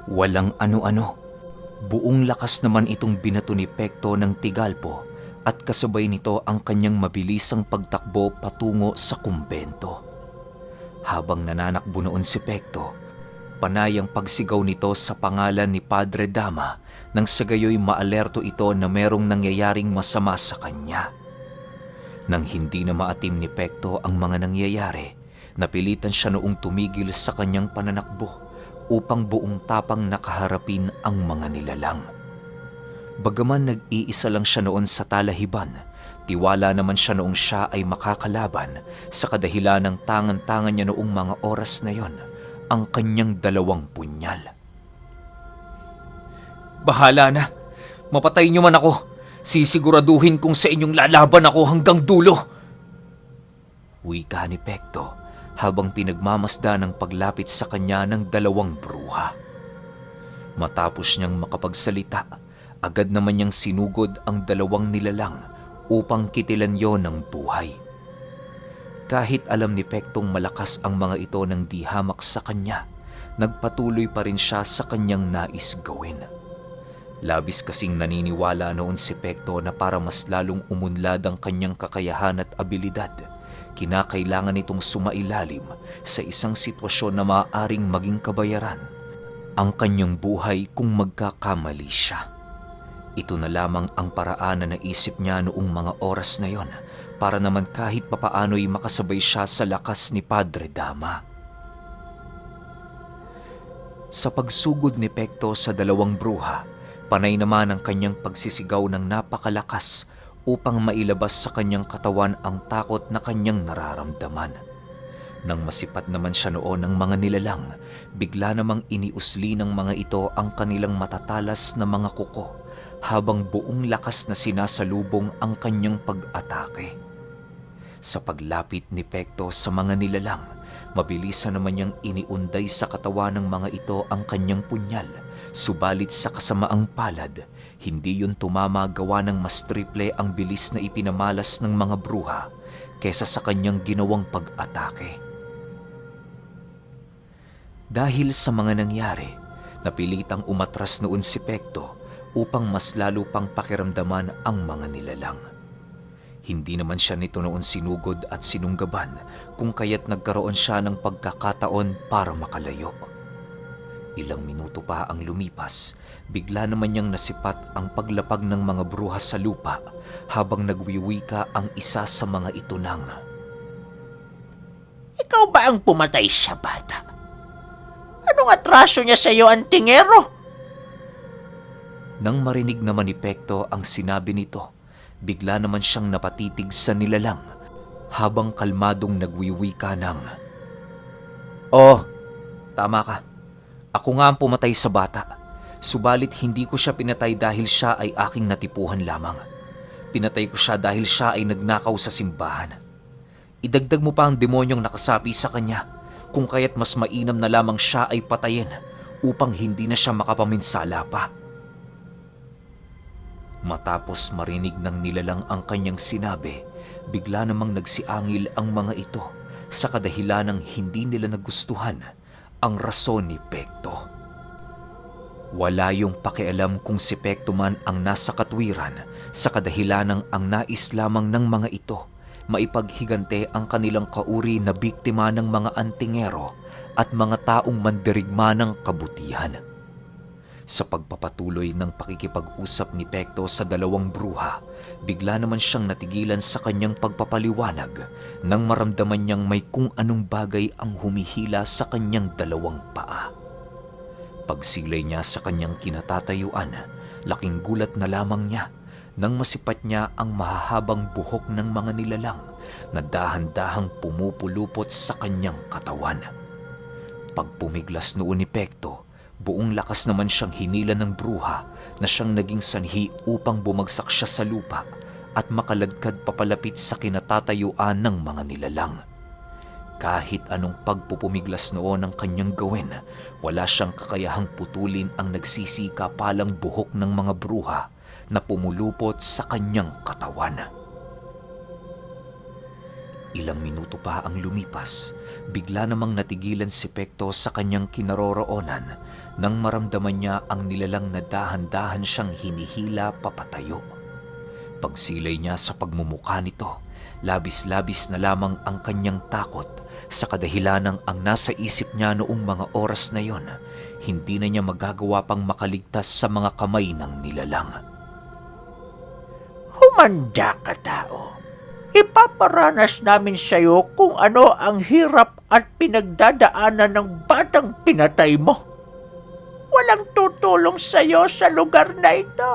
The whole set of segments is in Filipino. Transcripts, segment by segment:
Walang ano-ano. Buong lakas naman itong binato ni Pekto ng Tigalpo at kasabay nito ang kanyang mabilisang pagtakbo patungo sa kumbento. Habang nananakbo noon si Pekto, panay ang pagsigaw nito sa pangalan ni Padre Dama nang sa gayoy maalerto ito na merong nangyayaring masama sa kanya. Nang hindi na maatim ni Pekto ang mga nangyayari, napilitan siya noong tumigil sa kanyang pananakbo upang buong tapang nakaharapin ang mga nilalang. Bagaman nag-iisa lang siya noon sa talahiban, tiwala naman siya noong siya ay makakalaban sa kadahilan ng tangan-tangan niya noong mga oras na yon, ang kanyang 2 punyal. "Bahala na! Mapatay niyo man ako! Sisiguraduhin kong sa inyong lalaban ako hanggang dulo!" Wika ni Pekto habang pinagmamasda ng paglapit sa kanya ng 2 bruha. Matapos niyang makapagsalita, agad naman niyang sinugod ang 2 nilalang upang kitilan yon ng buhay. Kahit alam ni Pektong malakas ang mga ito ng di hamak sa kanya, nagpatuloy pa rin siya sa kanyang nais gawin. Labis kasing naniniwala noon si Pekto na para mas lalong umunlad ang kanyang kakayahan at abilidad, kinakailangan nitong sumailalim sa isang sitwasyon na maaaring maging kabayaran ang kanyang buhay kung magkakamali siya. Ito na lamang ang paraan na naisip niya noong mga oras na yon para naman kahit papaano'y makasabay siya sa lakas ni Padre Dama. Sa pagsugod ni Pekto sa 2 bruha, panay naman ang kanyang pagsisigaw ng napakalakas upang mailabas sa kanyang katawan ang takot na kanyang nararamdaman. Nang masipat naman siya noon ng mga nilalang, bigla namang iniusli ng mga ito ang kanilang matatalas na mga kuko habang buong lakas na sinasalubong ang kanyang pag-atake. Sa paglapit ni Pekto sa mga nilalang, mabilisan naman niyang iniunday sa katawan ng mga ito ang kanyang punyal, subalit sa kasamaang palad, hindi yun tumama gawa ng mas triple ang bilis na ipinamalas ng mga bruha kesa sa kanyang ginawang pag-atake. Dahil sa mga nangyari, napilitang umatras noon si Pekto upang mas lalo pang pakiramdaman ang mga nilalang. Hindi naman siya nito noon sinugod at sinunggaban kung kaya't nagkaroon siya ng pagkakataon para makalayo. Ilang minuto pa ang lumipas, bigla naman niyang nasipat ang paglapag ng mga bruha sa lupa habang nagwiwika ang isa sa mga ito nang, "Ikaw ba ang pumatay sa bata? Anong atraso niya sa iyo, antingero?" Nang marinig naman ni Pekto ang sinabi nito, bigla naman siyang napatitig sa nilalang habang kalmadong nagwiwika ng, "Oh, tama ka. Ako nga ang pumatay sa bata. Subalit hindi ko siya pinatay dahil siya ay aking natipuhan lamang. Pinatay ko siya dahil siya ay nagnakaw sa simbahan. Idagdag mo pa ang demonyong nakasapi sa kanya, kung kaya't mas mainam na lamang siya ay patayin upang hindi na siya makapaminsala pa." Matapos marinig ng nilalang ang kanyang sinabi, bigla namang nagsiangil ang mga ito sa kadahilanang hindi nila nagustuhan ang rason ni Pekto. Wala yung pakialam kung si Pekto man ang nasa katwiran sa kadahilanang ang nais lamang ng mga ito maipaghigante ang kanilang kauri na biktima ng mga antingero at mga taong mandirigma ng kabutihan. Sa pagpapatuloy ng pakikipag-usap ni Pekto sa 2 bruha, bigla naman siyang natigilan sa kanyang pagpapaliwanag nang maramdaman niyang may kung anong bagay ang humihila sa kanyang 2 paa. Pagsilay niya sa kanyang kinatatayuan, laking gulat na lamang niya nang masipat niya ang mahahabang buhok ng mga nilalang na dahan-dahang pumupulupot sa kanyang katawan. Pagpumiglas noon ni Pekto, buong lakas naman siyang hinila ng bruha na siyang naging sanhi upang bumagsak siya sa lupa at makaladkad papalapit sa kinatatayuan ng mga nilalang. Kahit anong pagpupumiglas noon ang kanyang gawin, wala siyang kakayahang putulin ang nagsisikapalang buhok ng mga bruha na pumulupot sa kanyang katawan. Ilang minuto pa ang lumipas, bigla namang natigilan si Pekto sa kanyang kinaroroonan nang maramdaman niya ang nilalang na dahan-dahan siyang hinihila papatayo. Pagsilay niya sa pagmumukha nito, labis-labis na lamang ang kanyang takot sa kadahilanang ang nasa isip niya noong mga oras na yon, hindi na niya magagawa pang makaligtas sa mga kamay ng nilalang. Humanda ka, tao. Ipaparanas namin sa'yo kung ano ang hirap at pinagdadaanan ng batang pinatay mo. Walang tutulong sa'yo sa lugar na ito.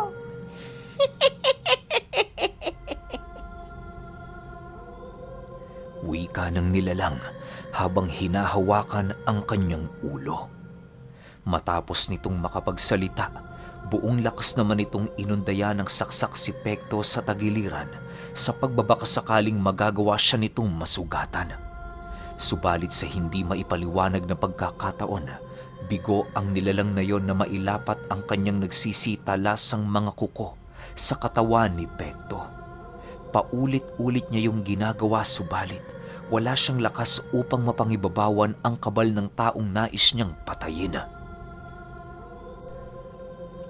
Wika ng nilalang habang hinahawakan ang kanyang ulo. Matapos nitong makapagsalita, buong lakas naman itong inundaya ng saksak si Pekto sa tagiliran sa pagbabakasakaling magagawa siya nitong masugatan. Subalit sa hindi maipaliwanag na pagkakataon, bigo ang nilalang na yon na mailapat ang kanyang nagsisitalasang mga kuko sa katawan ni Pekto. Paulit-ulit niya yung ginagawa, subalit wala siyang lakas upang mapangibabawan ang kabal ng taong nais niyang patayin.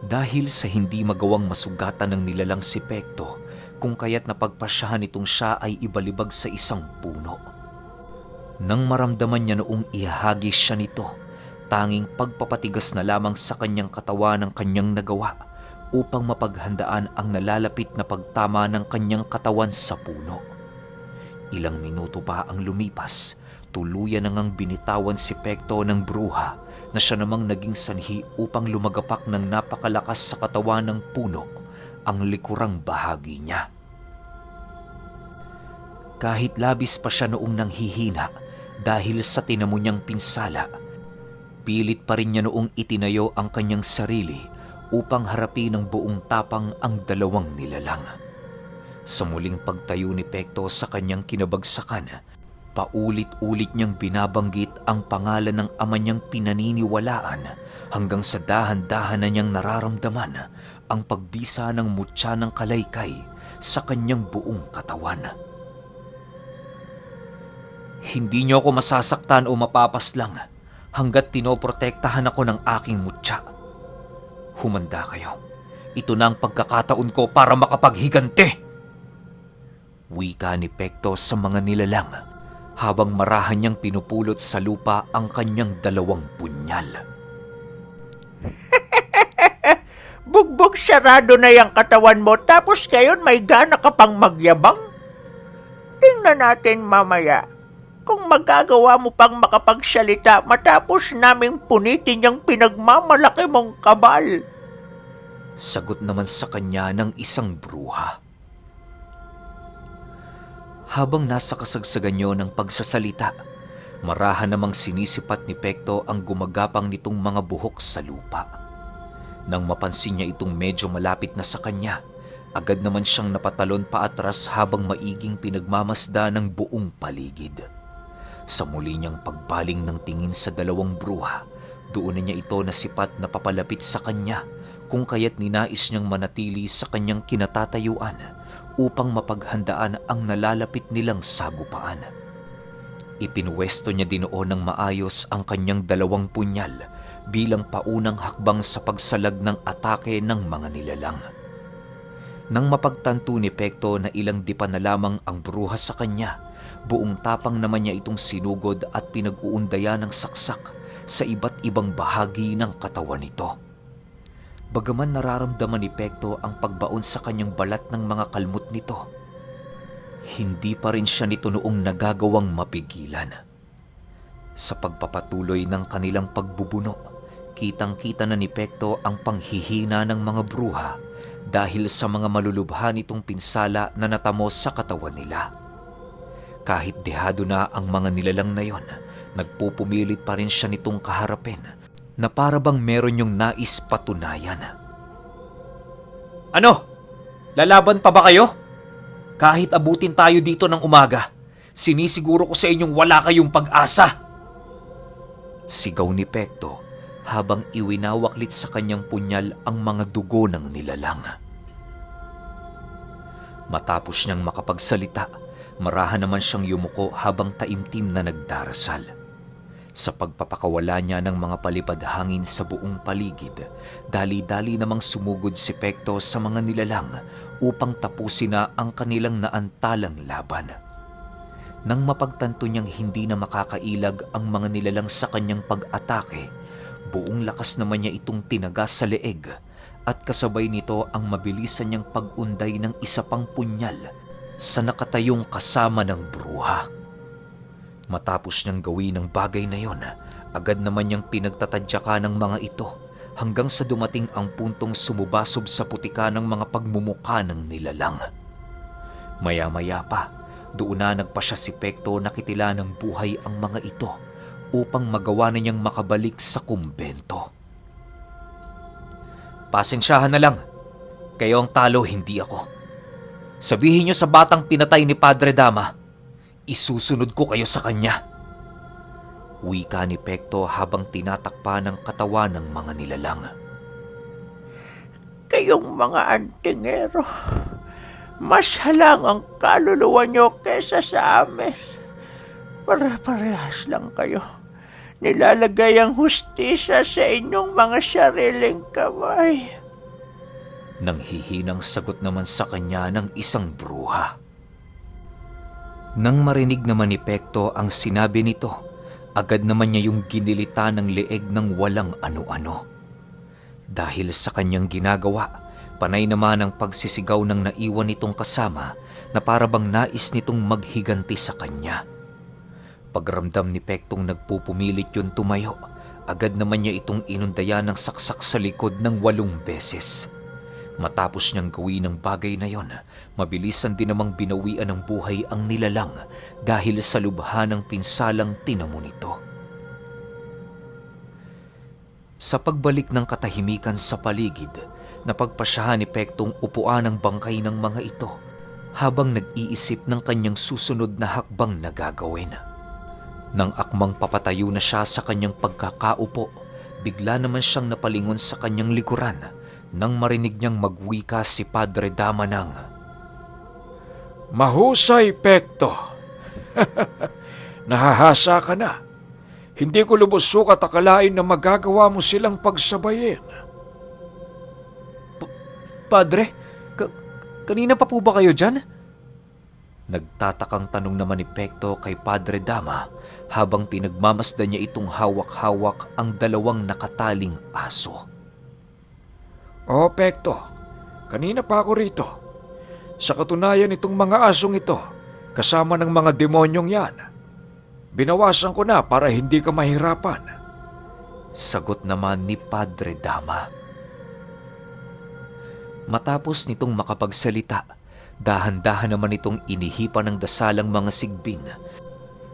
Dahil sa hindi magawang masugatan ng nilalang si Pekto, kung kaya't napagpasyahan itong siya ay ibalibag sa isang puno. Nang maramdaman niya noong ihahagis siya nito, tanging pagpapatigas na lamang sa kanyang katawan ng kanyang nagawa upang mapaghandaan ang nalalapit na pagtama ng kanyang katawan sa puno. Ilang minuto pa ang lumipas, tuluyan na ngang binitawan si Pekto ng bruha na siya namang naging sanhi upang lumagapak ng napakalakas sa katawan ng puno ang likurang bahagi niya. Kahit labis pa siya noong nanghihina dahil sa tinamo niyang pinsala, pilit pa rin niya noong itinayo ang kanyang sarili upang harapin ng buong tapang ang dalawang nilalang. Sa muling pagtayo ni Pekto sa kanyang kinabagsakan, paulit-ulit niyang binabanggit ang pangalan ng ama niyang pinaniniwalaan hanggang sa dahan-dahan na niyang nararamdaman ang pagbisa ng mutya ng kalaykay sa kanyang buong katawan. Hindi niyo ako masasaktan o mapapaslang hanggat pinoprotektahan ako ng aking mutya. Humanda kayo. Ito na ang pagkakataon ko para makapaghigante. Wika ni Pekto sa mga nilalang habang marahan niyang pinupulot sa lupa ang kanyang dalawang punyal. Bugbog sarado na yung katawan mo tapos ngayon may gana ka pang magyabang? Tingnan natin mamaya kung magagawa mo pang makapagsalita matapos naming punitin yung pinagmamalaki mong kabal. Sagot naman sa kanya ng isang bruha. Habang nasa kasagsagan niyo ng pagsasalita, marahan namang sinisipat ni Pekto ang gumagapang nitong mga buhok sa lupa. Nang mapansin niya itong medyo malapit na sa kanya, agad naman siyang napatalon paatras habang maiging pinagmamasda ng buong paligid. Sa muli niyang pagbaling ng tingin sa dalawang bruha, doon na niya ito nasipat na papalapit sa kanya kung kaya't ninais niyang manatili sa kanyang kinatatayuan upang mapaghandaan ang nalalapit nilang sagupaan. Ipinwesto niya dinoon ng maayos ang kanyang dalawang punyal bilang paunang hakbang sa pagsalag ng atake ng mga nilalang. Nang mapagtanto ni Pekto na ilang dipa na lamang ang bruha sa kanya, buong tapang naman niya itong sinugod at pinag-uundaya ng saksak sa iba't ibang bahagi ng katawan nito. Bagaman nararamdaman ni Pekto ang pagbaon sa kanyang balat ng mga kalmot nito, hindi pa rin siya nito noong nagagawang mapigilan. Sa pagpapatuloy ng kanilang pagbubuno, kitang-kita na ni Pekto ang panghihina ng mga bruha dahil sa mga malulubha nitong pinsala na natamo sa katawan nila. Kahit dehado na ang mga nilalang na yon, nagpupumilit pa rin siya nitong kaharapin na para bang meron yung nais patunayan. Ano? Lalaban pa ba kayo? Kahit abutin tayo dito ng umaga, sinisiguro ko sa inyong wala kayong pag-asa. Sigaw ni Pekto habang iwinawaklit sa kanyang punyal ang mga dugo ng nilalang. Matapos niyang makapagsalita, Marahan naman siyang yumuko habang taimtim na nagdarasal. Sa pagpapakawala niya ng mga palipad hangin sa buong paligid, dali-dali namang sumugod si Pekto sa mga nilalang upang tapusin na ang kanilang naantalang laban. Nang mapagtanto niyang hindi na makakailag ang mga nilalang sa kanyang pag-atake, buong lakas naman niya itong tinaga sa leeg at kasabay nito ang mabilisan niyang pag-unday ng isa pang punyal sa nakatayong kasama ng bruha. Matapos niyang gawin ang bagay na yon, agad naman niyang pinagtatadyakan ng mga ito hanggang sa dumating ang puntong sumubasob sa putika ng mga pagmumuka ng nilalang. Maya-maya pa, doon na nagpasya si Pekto na kitila ng buhay ang mga ito upang magawa na niyang makabalik sa kumbento. Pasensyahan na lang, kayo ang talo, hindi ako. Sabihin niyo sa batang pinatay ni Padre Dama, isusunod ko kayo sa kanya. Wika ni Pekto habang tinatakpa ng katawan ng mga nilalang. Kayong mga antingero, mas halang ang kaluluwa nyo kesa sa amin. Pare-parehas lang kayo. Nilalagay ang hustisya sa inyong mga sariling kamay. Nang hihinang sagot naman sa kanya ng isang bruha. Nang marinig naman ni Pekto ang sinabi nito, agad naman niya yung ginilita ng leeg ng walang ano-ano. Dahil sa kanyang ginagawa, panay naman ang pagsisigaw ng naiwan nitong kasama na parabang nais nitong maghiganti sa kanya. Pagramdam ni Pektong nagpupumilit yun tumayo, agad naman niya itong inundayan ng saksak sa likod ng 8 beses. Matapos niyang gawin ang bagay na yon, mabilisan din namang binawian ng buhay ang nilalang dahil sa lubha ng pinsalang tinamo nito. Sa pagbalik ng katahimikan sa paligid, napagpasyahan ni Pektong upuan ang bangkay ng mga ito habang nag-iisip ng kanyang susunod na hakbang na gagawin. Nang akmang papatayo na siya sa kanyang pagkakaupo, bigla naman siyang napalingon sa kanyang likuran nang marinig niyang magwika si Padre Dama ng, "Mahusay, Pekto. Nahahasa ka na. Hindi ko lubos sukat akalain na magagawa mo silang pagsabayin." Padre, kanina pa po ba kayo dyan? Nagtatakang tanong naman ni Pekto kay Padre Dama habang pinagmamasdan niya itong hawak-hawak ang 2 nakataling aso. "Oo, Pekto. Kanina pa ako rito. Sa katunayan itong mga asong ito, kasama ng mga demonyong yan. Binawasan ko na para hindi ka mahirapan." Sagot naman ni Padre Dama. Matapos nitong makapagsalita, dahan-dahan naman itong inihipan ng dasalang mga sigbin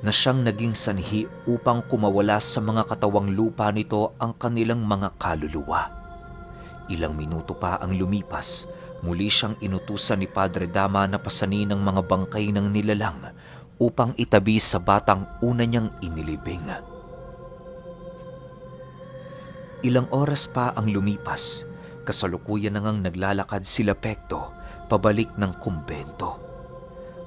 na siyang naging sanhi upang kumawala sa mga katawang lupa nito ang kanilang mga kaluluwa. Ilang minuto pa ang lumipas, muli siyang inutusan ni Padre Dama na pasanin ng mga bangkay ng nilalang upang itabi sa batang una niyang inilibing. Ilang oras pa ang lumipas, kasalukuyan na ngang naglalakad sila Pekto pabalik ng kumbento.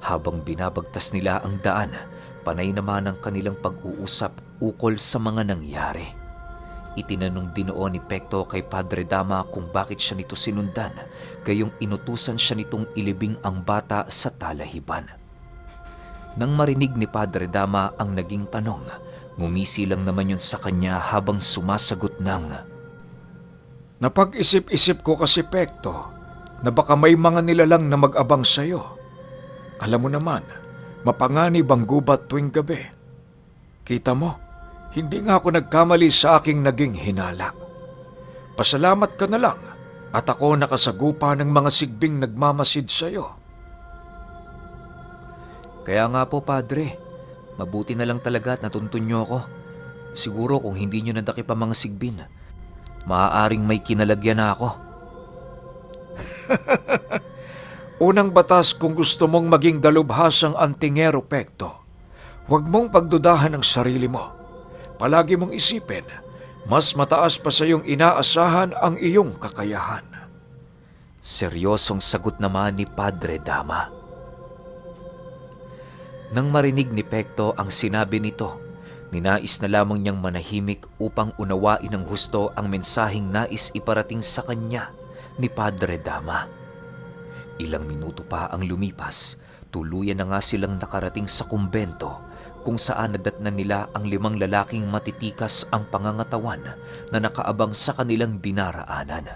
Habang binabagtas nila ang daan, panay naman ang kanilang pag-uusap ukol sa mga nangyari. Itinanong din noon ni Pekto kay Padre Dama kung bakit siya nito sinundan, gayong inutusan siya nitong ilibing ang bata sa talahiban. Nang marinig ni Padre Dama ang naging tanong, ngumisi lang naman yun sa kanya habang sumasagot ng, "Napag-isip-isip ko kasi, Pekto, na baka may mga nilalang na mag-abang sa'yo. Alam mo naman, mapanganib ang gubat tuwing gabi. Kita mo, hindi nga ako nagkamali sa aking naging hinala. Pasalamat ka na lang at ako nakasagupa ng mga sigbing nagmamasid sa'yo." Kaya nga po, Padre, mabuti na lang talaga at natuntun niyo ako. Siguro kung hindi niyo nadakip ang mga sigbin, maaaring may kinalagyan na ako. Unang batas kung gusto mong maging dalubhasang antingero, Pekto, huwag mong pagdudahan ang sarili mo. Palagi mong isipin, mas mataas pa sa iyong inaasahan ang iyong kakayahan. Seryosong sagot naman ni Padre Dama. Nang marinig ni Pekto ang sinabi nito, ninais na lamang niyang manahimik upang unawain ng husto ang mensaheng nais iparating sa kanya ni Padre Dama. Ilang minuto pa ang lumipas, tuluyan na nga silang nakarating sa kumbento kung saan nadatnan nila ang 5 lalaking matitikas ang pangangatawan na nakaabang sa kanilang dinaraanan.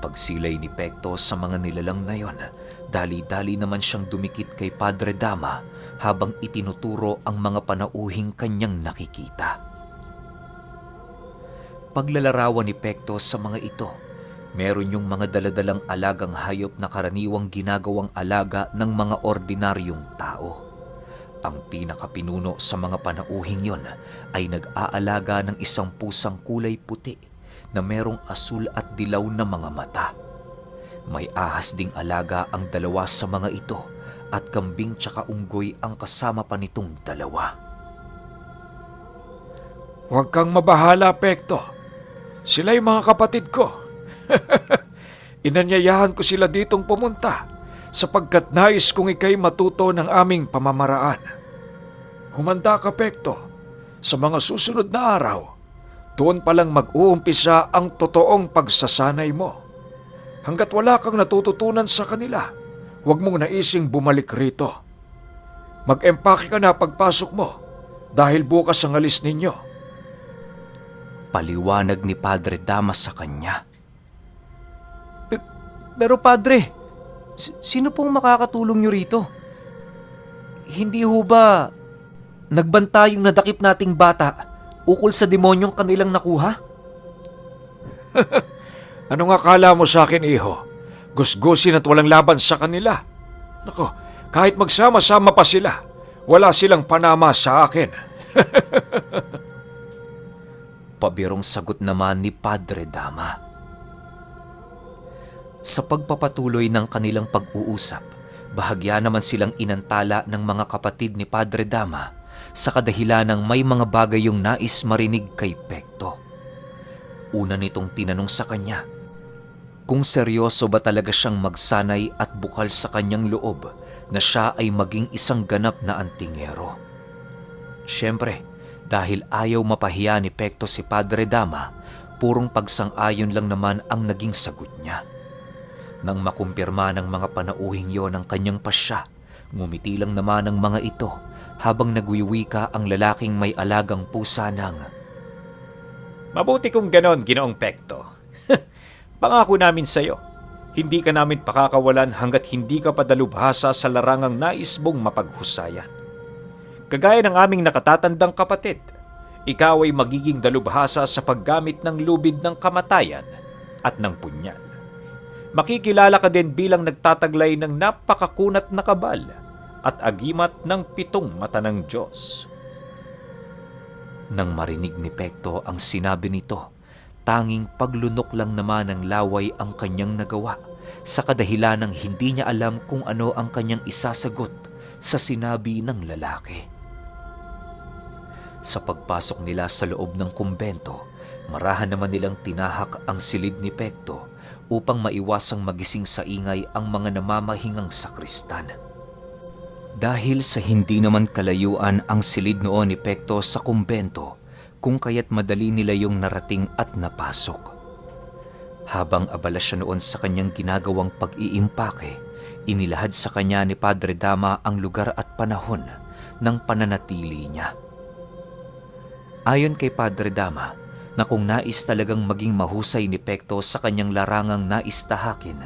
Pagsilay ni Pekto sa mga nilalang na yon, dali-dali naman siyang dumikit kay Padre Dama habang itinuturo ang mga panauhing kanyang nakikita. Paglalarawan ni Pekto sa mga ito, meron yung mga daladalang alagang hayop na karaniwang ginagawang alaga ng mga ordinaryong tao. Ang pinakapinuno sa mga panauhing yon ay nag-aalaga ng isang pusang kulay puti na merong asul at dilaw na mga mata. May ahas ding alaga ang 2 sa mga ito at kambing tsaka unggoy ang kasama pa nitong 2. Huwag kang mabahala, Pekto. Sila'y mga kapatid ko. Inanyayahan ko sila ditong pumunta sapagkat nais kong ikay matuto ng aming pamamaraan. Humanda ka, Pekto. Sa mga susunod na araw, doon palang mag-uumpisa ang totoong pagsasanay mo. Hanggat wala kang natututunan sa kanila, huwag mong naising bumalik rito. Mag-empake ka na pagpasok mo dahil bukas ang alis ninyo. Paliwanag ni Padre Dama sa kanya. Pero Padre, sino pong makakatulong nyo rito? Hindi ho ba nagbanta yung nadakip nating bata ukol sa demonyong kanilang nakuha? Anong akala mo sa akin, iho? Gusgusin at walang laban sa kanila. Nako, kahit magsama-sama pa sila, wala silang panama sa akin. Pabirong sagot naman ni Padre Dama. Sa pagpapatuloy ng kanilang pag-uusap, bahagya naman silang inantala ng mga kapatid ni Padre Dama sa kadahilanang may mga bagay yung nais marinig kay Pekto. Una nitong tinanong sa kanya kung seryoso ba talaga siyang magsanay at bukal sa kanyang loob na siya ay maging isang ganap na antingero. Siyempre, dahil ayaw mapahiya ni Pekto si Padre Dama, purong pagsang-ayon lang naman ang naging sagot niya. Nang makumpirma ng mga panauhing yon ang kanyang pasya, ngumiti lang naman ang mga ito habang nagwiwika ang lalaking may alagang pusa ng, Mabuti kung ganon, Ginoong Pekto. Pangako namin sa'yo, hindi ka namin pakakawalan hanggat hindi ka padalubhasa sa larangang nais mong mapaghusayan. Kagaya ng aming nakatatandang kapatid, ikaw ay magiging dalubhasa sa paggamit ng lubid ng kamatayan at ng punyal. Makikilala ka din bilang nagtataglay ng napakakunat na kabal at agimat ng 7 mata ng Diyos. Nang marinig ni Pekto ang sinabi nito, tanging paglunok lang naman ng laway ang kanyang nagawa sa kadahilanang hindi niya alam kung ano ang kanyang isasagot sa sinabi ng lalaki. Sa pagpasok nila sa loob ng kumbento, marahan naman nilang tinahak ang silid ni Pekto upang maiwasang magising sa ingay ang mga namamahingang sakristan. Dahil sa hindi naman kalayuan ang silid noon ni Pekto sa kumbento, kung kaya't madali nila yung narating at napasok. Habang abala siya noon sa kanyang ginagawang pag-iimpake, inilahad sa kanya ni Padre Dama ang lugar at panahon ng pananatili niya. Ayon kay Padre Dama, na kung nais talagang maging mahusay ni Pekto sa kanyang larangang nais tahakin,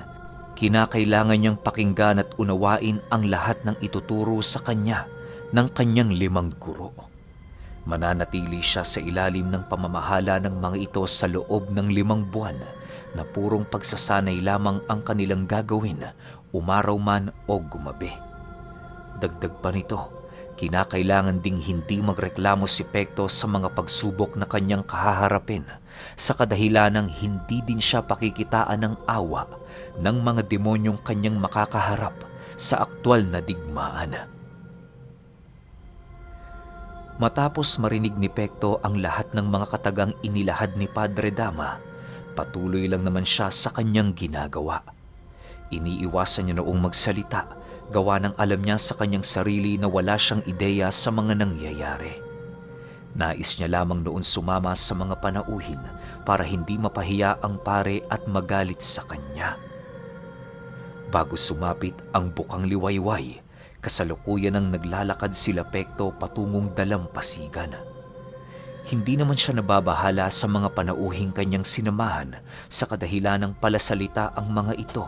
kinakailangan niyang pakinggan at unawain ang lahat ng ituturo sa kanya ng kanyang 5 guro. Mananatili siya sa ilalim ng pamamahala ng mga ito sa loob ng 5 buwan na purong pagsasanay lamang ang kanilang gagawin, umaraw man o gumabi. Dagdag pa nito, kinakailangan ding hindi magreklamo si Pekto sa mga pagsubok na kanyang kahaharapin sa kadahilanang hindi din siya pakikitaan ng awa ng mga demonyong kanyang makakaharap sa aktwal na digmaan. Matapos marinig ni Pekto ang lahat ng mga katagang inilahad ni Padre Dama, patuloy lang naman siya sa kanyang ginagawa. Iniiwasan niya noong magsalita, gawa ng alam niya sa kanyang sarili na wala siyang ideya sa mga nangyayari. Nais niya lamang noon sumama sa mga panauhin para hindi mapahiya ang pare at magalit sa kanya. Bago sumapit ang bukang liwayway, kasalukuyan ang naglalakad sila Pekto patungong dalampasigan. Hindi naman siya nababahala sa mga panauhing kanyang sinamahan sa kadahilan ng palasalita ang mga ito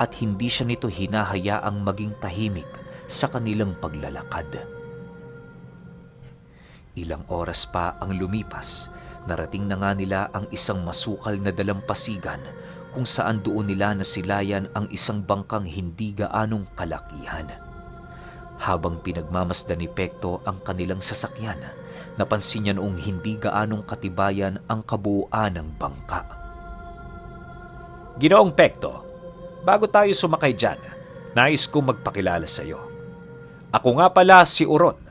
at hindi siya nito hinahayaang maging tahimik sa kanilang paglalakad. Ilang oras pa ang lumipas, narating na nga nila ang isang masukal na dalampasigan kung saan doon nila nasilayan ang isang bangkang hindi gaanong kalakihan. Habang pinagmamasdan ni Pekto ang kanilang sasakyan, napansin niya noong hindi gaanong katibayan ang kabuuan ng bangka. Ginoong Pekto, bago tayo sumakay dyan, nais kong magpakilala sa iyo. Ako nga pala si Uron,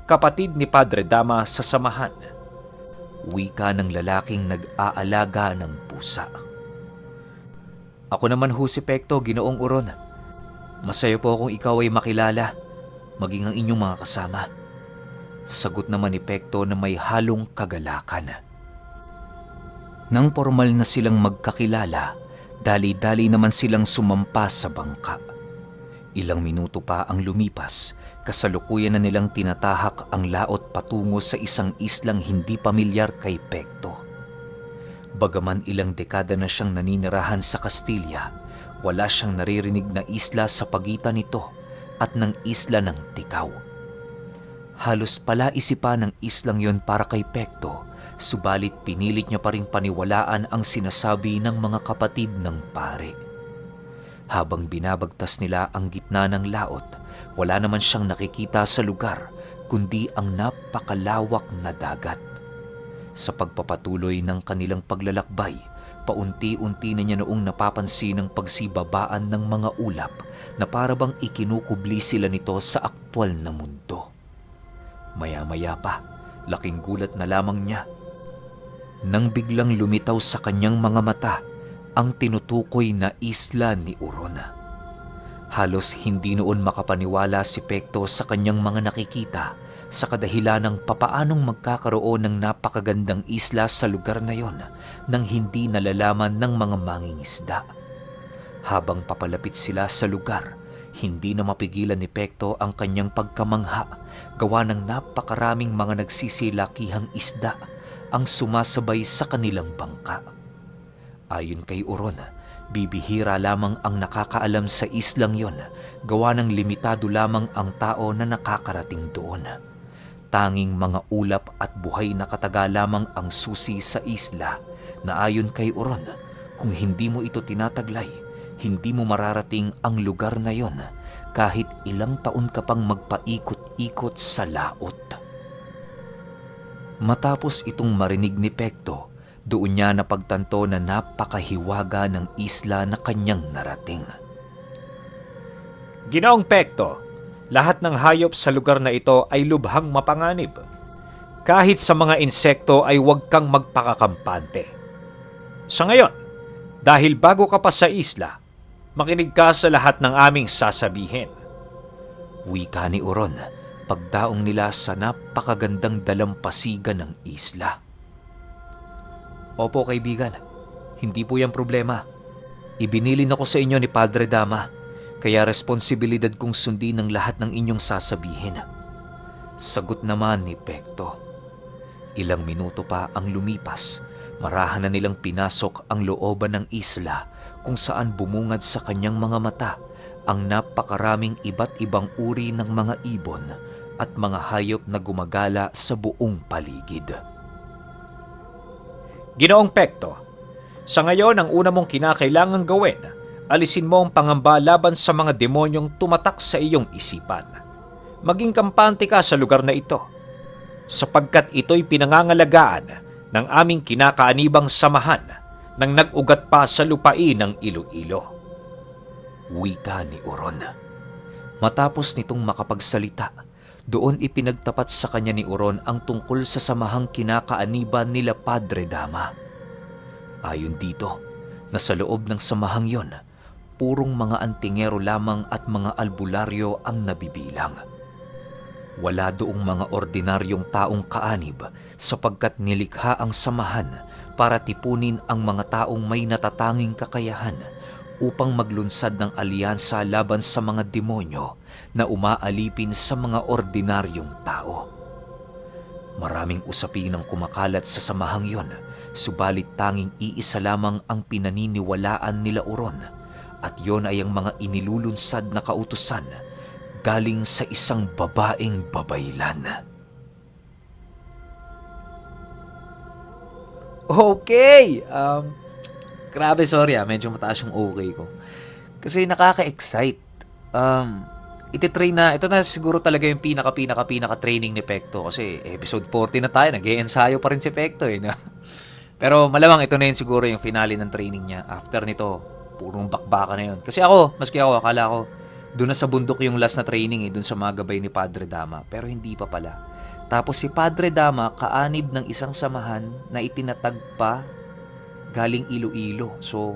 kapatid ni Padre Dama sa samahan. Wika ng lalaking nag-aalaga ng pusa. Ako naman ho si Pekto, Ginoong Uron. Masaya po akong ikaw ay makilala, maging ang inyong mga kasama. Sagot naman ni Pekto na may halong kagalakan. Nang formal na silang magkakilala, dali-dali naman silang sumampa sa bangka. Ilang minuto pa ang lumipas, kasalukuyan na nilang tinatahak ang laot patungo sa isang islang hindi pamilyar kay Pekto. Bagaman ilang dekada na siyang naninirahan sa Kastilya, wala siyang naririnig na isla sa pagitan nito at ng isla ng Tikaw. Halos palaisipan ng islang yon para kay Pekto, subalit pinilit niya pa ring paniwalaan ang sinasabi ng mga kapatid ng pare. Habang binabagtas nila ang gitna ng laot, wala naman siyang nakikita sa lugar kundi ang napakalawak na dagat. Sa pagpapatuloy ng kanilang paglalakbay, paunti-unti na niya noong napapansin ang pagsibabaan ng mga ulap na parabang ikinukubli sila nito sa aktwal na mundo. Maya-maya pa, laking gulat na lamang niya nang biglang lumitaw sa kanyang mga mata ang tinutukoy na isla ni Urona. Halos hindi noon makapaniwala si Pekto sa kanyang mga nakikita sa kadahilan ng papaanong magkakaroon ng napakagandang isla sa lugar na yon nang hindi nalalaman ng mga mangingisda. Habang papalapit sila sa lugar, hindi na mapigilan ni Pekto ang kanyang pagkamangha gawa ng napakaraming mga nagsisilakihang isda ang sumasabay sa kanilang bangka. Ayon kay Uron, bibihira lamang ang nakakaalam sa islang yon gawa ng limitado lamang ang tao na nakakarating doon. Tanging mga ulap at buhay na kataga lamang ang susi sa isla na ayon kay Uron, kung hindi mo ito tinataglay, hindi mo mararating ang lugar na yon kahit ilang taon ka pang magpaikot-ikot sa laot. Matapos itong marinig ni Pekto, doon niya napagtanto na napakahiwaga ng isla na kanyang narating. Ginoong Pekto, lahat ng hayop sa lugar na ito ay lubhang mapanganib. Kahit sa mga insekto ay huwag kang magpakakampante. Sa ngayon, dahil bago ka pa sa isla, makinig ka sa lahat ng aming sasabihin. Wika ni Uron, pagdaong nila sa napakagandang dalampasigan ng isla. Opo kaibigan, hindi po yan problema. Ibinilin ako sa inyo ni Padre Dama, kaya responsibilidad kong sundin ang lahat ng inyong sasabihin. Sagot naman ni Pekto. Ilang minuto pa ang lumipas, marahan na nilang pinasok ang looban ng isla kung saan bumungad sa kanyang mga mata ang napakaraming iba't ibang uri ng mga ibon at mga hayop na gumagala sa buong paligid. Ginoong Pekto, sa ngayon ang una mong kinakailangang gawin, alisin mo ang pangamba laban sa mga demonyong tumatak sa iyong isipan. Maging kampante ka sa lugar na ito, sapagkat ito'y pinangangalagaan ng aming kinakaanibang samahan nang nag-ugat pa sa lupain ng Iloilo. Wika ni Uron. Matapos nitong makapagsalita, doon ipinagtapat sa kanya ni Uron ang tungkol sa samahang kinakaaniban nila Padre Dama. Ayon dito, na sa loob ng samahang yon, purong mga antingero lamang at mga albularyo ang nabibilang. Wala doong mga ordinaryong taong kaanib sapagkat nilikha ang samahan para tipunin ang mga taong may natatanging kakayahan upang maglunsad ng alyansa laban sa mga demonyo na umaalipin sa mga ordinaryong tao. Maraming usapin ang kumakalat sa samahang yon, subalit tanging iisa lamang ang pinaniniwalaan nila Uron, at yon ay ang mga inilulunsad na kautusan galing sa isang babaeng babaylan. Okay! Grabe, sorry medyo mataas yung okay ko. Kasi nakaka-excite. Ititrain na, ito na siguro talaga yung pinaka training ni Pekto. Kasi episode 40 na tayo, nag-e-ensayo pa rin si Pekto eh. No? Pero malamang ito na yun siguro yung finale ng training niya. After nito, purong bakbaka na yun. Kasi maski ako, akala ko, doon na sa bundok yung last na training doon sa mga gabay ni Padre Dama. Pero hindi pa pala. Tapos si Padre Dama, kaanib ng isang samahan na itinatag pa galing Iloilo. So,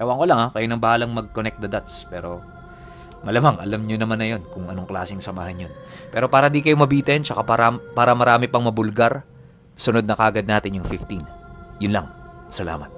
ewan ko lang kayo nang bahalang mag-connect the dots. Pero malamang alam nyo naman na yun kung anong klaseng samahan yun. Pero para di kayo mabitin, tsaka para marami pang mabulgar, sunod na kagad natin yung 15. Yun lang. Salamat.